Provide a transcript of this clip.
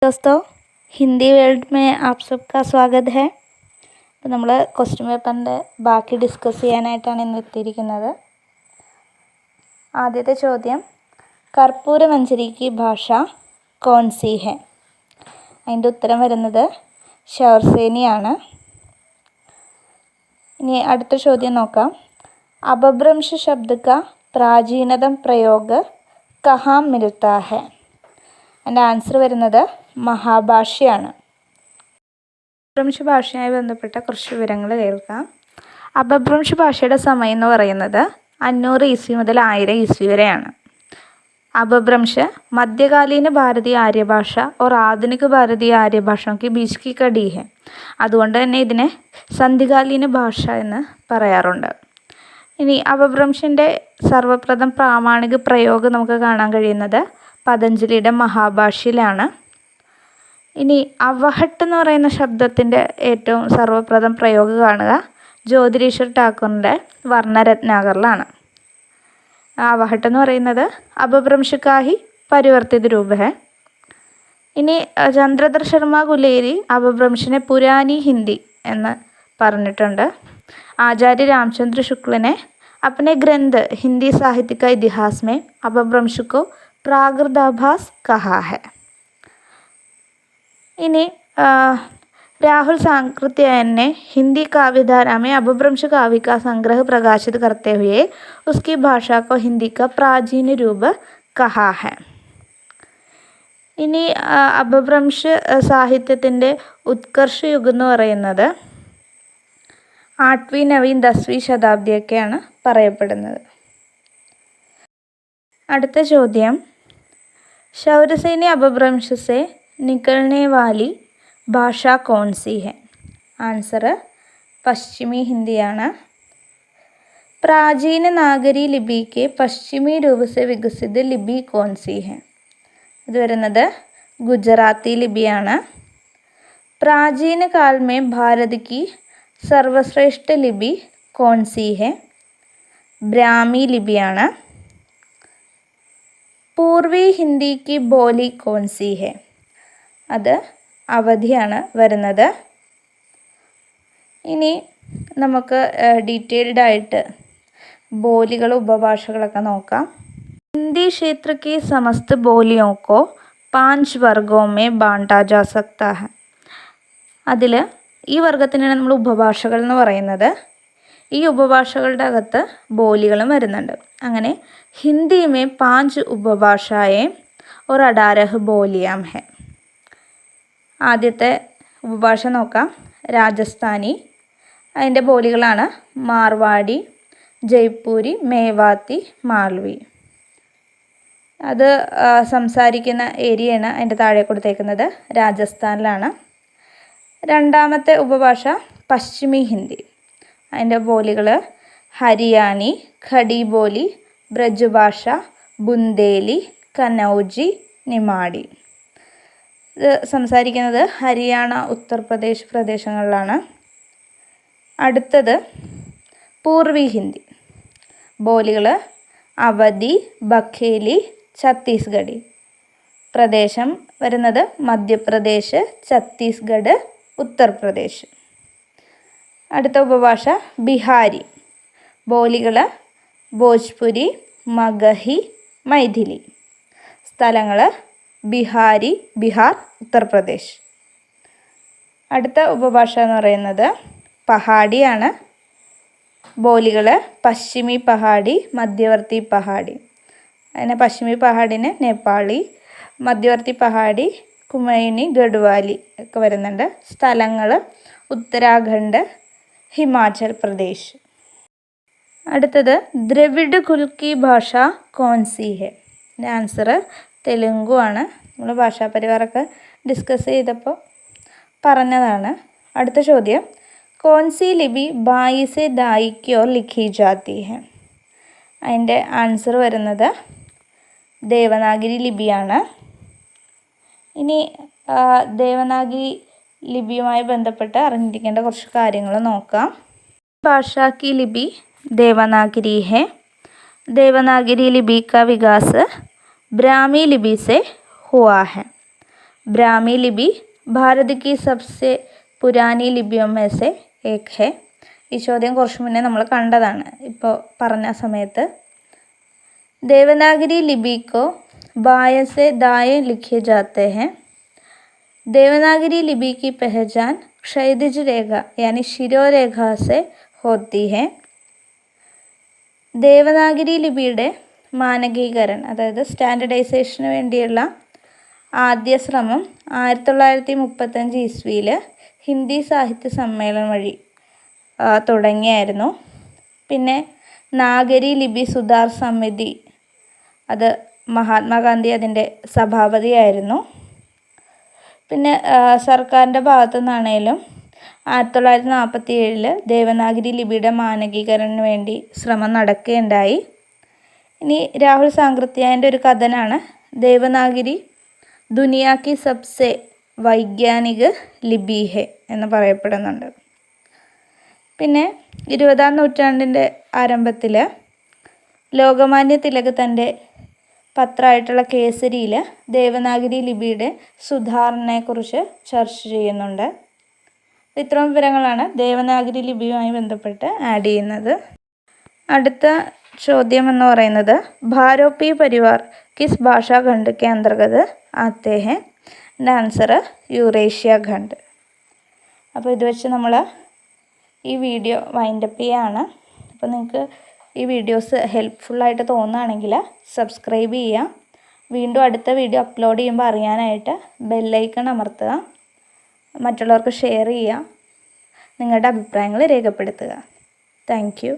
दोस्तों, हिंदी वर्ल्ड में आप सबका स्वागत है. അപ്പോൾ നമ്മൾ ക്വസ്റ്റ്യൻ പേപ്പറിൻ്റെ ബാക്കി ഡിസ്കസ് ചെയ്യാനായിട്ടാണ് ഇന്ന് എത്തിയിരിക്കുന്നത്. ആദ്യത്തെ ചോദ്യം, കർപ്പൂരമഞ്ജരിക്ക് ഭാഷ കോൺസി ഹെ? അതിൻ്റെ ഉത്തരം വരുന്നത് ശൗർസേനിയാണ്. ഇനി അടുത്ത ചോദ്യം നോക്കാം. അപഭ്രംശ ശബ്ദ കാ പ്രാചീനതം പ്രയോഗ കഹാം മിൽത്താ ഹെ? അതിൻ്റെ ആൻസർ വരുന്നത് മഹാഭാഷ്യയാണ്. അപഭ്രംശ ഭാഷയുമായി ബന്ധപ്പെട്ട കുറച്ച് വിവരങ്ങൾ കേൾക്കാം. അപഭ്രംശ ഭാഷയുടെ സമയം എന്ന് പറയുന്നത് 500 ഈസ്വി മുതൽ 1000 ഈസ്വി വരെയാണ്. अपभ्रंश मध्यकालीन भारतीय आर्य भाषा और आधुनिक भारतीय आर्य भाषाओं की बीच की कड़ी है. അതുകൊണ്ട് തന്നെ ഇതിനെ സന്ധികാലീന ഭാഷ എന്ന് പറയാറുണ്ട്. ഇനി അപഭ്രംശൻ്റെ സർവപ്രഥം പ്രാമാണിക പ്രയോഗം നമുക്ക് കാണാൻ കഴിയുന്നത് പതഞ്ജലിയുടെ മഹാഭാഷ്യയിലാണ്. ഇനി അവഹട്ട് എന്ന് പറയുന്ന ശബ്ദത്തിൻ്റെ ഏറ്റവും സർവപ്രഥം പ്രയോഗം കാണുക ജ്യോതിരീശ്വർ ഠാക്കൂറിൻ്റെ വർണ്ണരത്നാകറിലാണ്. അവഹട്ട് എന്ന് പറയുന്നത് അപഭ്രംശക്കാഹി പരിവർത്തിത രൂപ ഹെ. ഇനി ചന്ദ്രധർ ശർമ്മ ഗുലേരി അപഭ്രംശനെ പുരാനി ഹിന്ദി എന്ന് പറഞ്ഞിട്ടുണ്ട്. ആചാര്യ രാമചന്ദ്ര ശുക്ലനെ अपने ग्रंथ हिंदी साहित्य का इतिहास में अपभ्रंश को प्राकृताभास कहा है. इन्हें राहुल सांकृत्यायन ने हिंदी काव्यधारा में अपभ्रंश काव्य का संग्रह प्रकाशित करते हुए उसकी भाषा को हिंदी का प्राचीन रूप कहा है. ഇനി അപഭ്രംശ സാഹിത്യത്തിൻ്റെ ഉത്കർഷ യുഗം എന്ന് പറയുന്നത് 8वीं 9वीं 10वीं ശതാബ്ദിയൊക്കെയാണ് പറയപ്പെടുന്നത്. അടുത്ത ചോദ്യം, ശൗരസേനി അപഭ്രംശ സെ നിക്കൽനെ വാലി ഭാഷ കോൺസി ഹെ? ആൻസർ പശ്ചിമി ഹിന്ദിയാണ്. പ്രാചീന നാഗരി ലിപി കെ പശ്ചിമി രൂപ സെ വികസിത ലിപി കോൺസി ഹെ? ഇത് വരുന്നത് ഗുജറാത്തി ലിപിയാണ്. പ്രാചീന കാൽ മേ ഭാരത് കി സർവശ്രേഷ്ഠ ലിപി കോൺസി ഹെ? ബ്രാഹ്മി ലിപിയാണ്. പൂർവി ഹിന്ദി കി ബോലി കോൺസി ഹെ? അത് അവധിയാണ് വരുന്നത്. ഇനി നമുക്ക് ഡീറ്റെയിൽഡ് ആയിട്ട് ബോലികൾ ഉപഭാഷകളൊക്കെ നോക്കാം. हिंदी क्षेत्र की समस्त बोलियों को 5 वर्गों में बांटा जा सकता है. അതിൽ ഈ വർഗത്തിനാണ് നമ്മൾ ഉപഭാഷകൾ എന്ന് പറയുന്നത്. ഈ ഉപഭാഷകളുടെ അകത്ത് ബോലികളും വരുന്നുണ്ട്. അങ്ങനെ ഹിന്ദി മേ 5 ഉപഭാഷയെ और 18 ബോലിയാം ഹെ. ആദ്യത്തെ ഉപഭാഷ നോക്കാം, രാജസ്ഥാനി. അതിൻ്റെ ബോലികളാണ് മാർവാടി, ജയ്പൂരി, മേവാത്തി, മാൽവി. അത് സംസാരിക്കുന്ന ഏരിയയാണ് അതിൻ്റെ താഴെ കൊടുത്തേക്കുന്നത്, രാജസ്ഥാനിലാണ്. രണ്ടാമത്തെ ഉപഭാഷ പശ്ചിമി ഹിന്ദി. അതിൻ്റെ ബോലികൾ ഹരിയാനി, ഖടി ബോലി, ബ്രജ് ഭാഷ, ബുന്ദേലി, കനൗജി, നിമാടി. ഇത് സംസാരിക്കുന്നത് ഹരിയാന, ഉത്തർപ്രദേശ് പ്രദേശങ്ങളിലാണ്. അടുത്തത് പൂർവി ഹിന്ദി. ബോലികൾ അവധി, ബഖേലി, ഛത്തീസ്ഗഡ്. പ്രദേശം വരുന്നത് മധ്യപ്രദേശ്, ഛത്തീസ്ഗഡ്, ഉത്തർപ്രദേശ്. അടുത്ത ഉപഭാഷ ബിഹാരി. ബോലികൾ ഭോജ്പുരി, മഗഹി, മൈഥിലി. സ്ഥലങ്ങൾ ബിഹാരി, ബിഹാർ, ഉത്തർപ്രദേശ്. അടുത്ത ഉപഭാഷ എന്ന് പറയുന്നത് പഹാഡിയാണ്. ബോലികൾ പശ്ചിമി പഹാഡി, മധ്യവർത്തി പഹാഡി. അതിനെ പശ്ചിമി പഹാഡിന് നേപ്പാളി, മധ്യവർത്തി പഹാഡി കുമൈനി, ഗഡ്വാലി ഒക്കെ വരുന്നുണ്ട്. സ്ഥലങ്ങൾ ഉത്തരാഖണ്ഡ്, ഹിമാചൽ പ്രദേശ്. അടുത്തത് ദ്രവിഡ് കുൽക്കി ഭാഷ കോൺസി ഹെ? ആൻസർ തെലുങ്കു ആണ്. നമ്മൾ ഭാഷാ പരിവാറൊക്കെ ഡിസ്കസ് ചെയ്തപ്പോൾ പറഞ്ഞതാണ്. അടുത്ത ചോദ്യം, കോൺസി ലിപി ബായി സെ ദായി കി ഓർ ലിഖി ജാത്തി ഹെ? അതിൻ്റെ ആൻസർ വരുന്നത് ദേവനാഗരി ലിപിയാണ്. ഇനി ദേവനാഗരി ലിപിയുമായി ബന്ധപ്പെട്ട് അറിഞ്ഞിരിക്കേണ്ട കുറച്ച് കാര്യങ്ങൾ നോക്കാം. ഭാഷ की लिपि देवनागरी है. देवनागरी लिपि का विकास ब्राह्मी लिपि से हुआ है. ब्राह्मी लिपि भारत की सबसे पुरानी लिपियों में से एक है. ഈ ചോദ്യം കുറച്ച് മുന്നേ നമ്മൾ കണ്ടതാണ് ഇപ്പോൾ പറഞ്ഞ സമയത്ത്. देवनागरी लिपि को बाएं से दाएं लिखे जाते हैं. देवनागरी लिपि की पहचान क्षैतिज रेखा यानी शिरोरेखा से होती है. ദേവനാഗരി ലിപിയുടെ മാനകീകരണം അതായത് സ്റ്റാൻഡർഡൈസേഷന് വേണ്ടിയുള്ള ആദ്യ ശ്രമം 1935 ഇസ്വിയിൽ ഹിന്ദി സാഹിത്യ സമ്മേളനം വഴി തുടങ്ങിയായിരുന്നു. പിന്നെ നാഗരി ലിപി സുധാർ സമിതി, അത് മഹാത്മാഗാന്ധി അതിൻ്റെ സഭാപതിയായിരുന്നു. പിന്നെ സർക്കാരിൻ്റെ ഭാഗത്തു നിന്നാണേലും 1947 ദേവനാഗരി ലിപിയുടെ മാനകീകരണത്തിന് വേണ്ടി ശ്രമം നടക്കുകയുണ്ടായി. ഇനി രാഹുൽ സാങ്കൃത്യായൻ്റെ ഒരു കഥനാണ് ദേവനാഗരി ദുനിയാ കി സബ്സെ വൈജ്ഞാനിക് ലിപി ഹെ എന്ന് പറയപ്പെടുന്നുണ്ട്. പിന്നെ 20-ാം നൂറ്റാണ്ടിൻ്റെ ആരംഭത്തിൽ ലോകമാന്യ തിലക് തൻ്റെ പത്രമായിട്ടുള്ള കേസരിയിൽ ദേവനാഗരി ലിപിയുടെ സുധാരണയെക്കുറിച്ച് ചർച്ച ചെയ്യുന്നുണ്ട്. ഇത്രയും വിവരങ്ങളാണ് ദേവനാഗരി ലിപിയുമായി ബന്ധപ്പെട്ട് ആഡ് ചെയ്യുന്നത്. അടുത്ത ചോദ്യം എന്ന് പറയുന്നത് ഭാരോപ്പി പരിവാർ കിസ് ഭാഷാ ഖണ്ഡ് കെ അന്തർഗത് ആത്തെ ഹെ. എൻ്റെ ആൻസർ യൂറേഷ്യ ഖണ്ഡ്. അപ്പോൾ ഇത് വെച്ച് നമ്മൾ ഈ വീഡിയോ വൈൻഡപ്പ് ചെയ്യുകയാണ്. അപ്പോൾ നിങ്ങൾക്ക് ഈ വീഡിയോസ് ഹെൽപ്ഫുള്ളായിട്ട് തോന്നുകയാണെങ്കിൽ സബ്സ്ക്രൈബ് ചെയ്യുക. വീണ്ടും അടുത്ത വീഡിയോ അപ്ലോഡ് ചെയ്യുമ്പോൾ അറിയാനായിട്ട് ബെല്ലൈക്കൺ അമർത്തുക. മറ്റുള്ളവർക്ക് ഷെയർ ചെയ്യുക. നിങ്ങളുടെ അഭിപ്രായങ്ങൾ രേഖപ്പെടുത്തുക. Thank you.